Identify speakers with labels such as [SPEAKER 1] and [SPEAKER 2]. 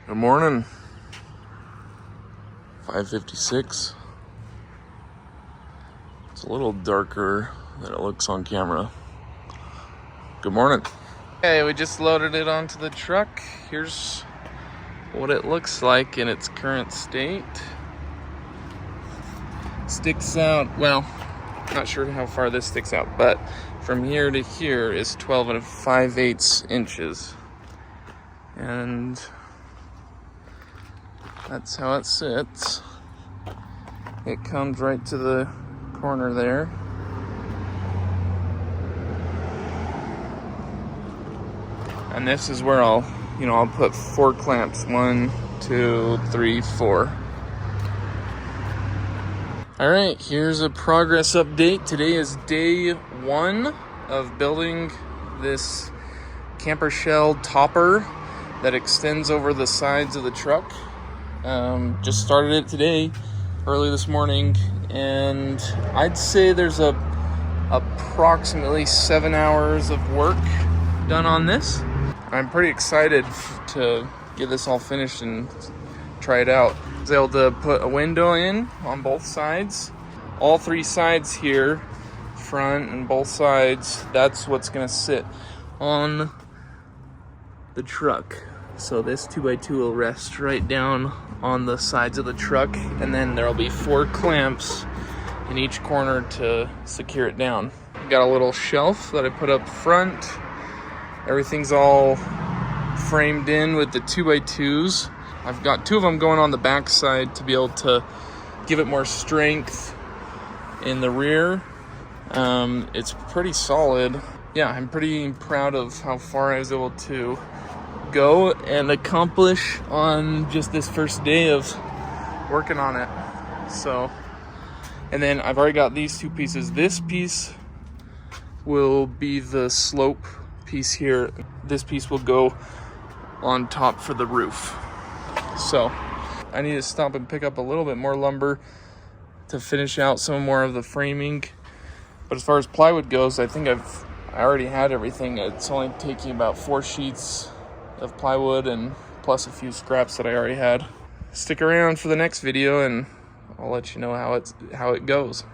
[SPEAKER 1] Good morning. 5:56. It's a little darker than it looks on camera. Good morning. Okay, we just loaded it onto the truck. Here's what it looks like in its current state. Sticks out, well, not sure how far this sticks out, but from here to here is 12 5/8 inches. And that's how it sits. It comes right to the corner there. And this is where I'll put 4 clamps. 1, 2, 3, 4. All right, here's a progress update. Today is day 1 of building this camper shell topper that extends over the sides of the truck. Just started it today, early this morning, and I'd say there's approximately 7 hours of work done on this. I'm pretty excited to get this all finished and try it out. I was able to put a window in on both sides. All 3 sides here, front and both sides, that's what's gonna sit on the truck. So this 2x2 will rest right down on the sides of the truck, and then there'll be 4 clamps in each corner to secure it down. Got a little shelf that I put up front. Everything's all framed in with the 2x2s. I've got 2 of them going on the back side to be able to give it more strength in the rear. It's pretty solid. Yeah, I'm pretty proud of how far I was able to go and accomplish on just this first day of working on it. So, and then I've already got these 2 pieces. This piece will be the slope piece here. This piece will go on top for the roof. So I need to stop and pick up a little bit more lumber to finish out some more of the framing. But as far as plywood goes, I think I already had everything. It's only taking about 4 sheets of plywood and plus a few scraps that I already had. Stick around for the next video and I'll let you know how it goes.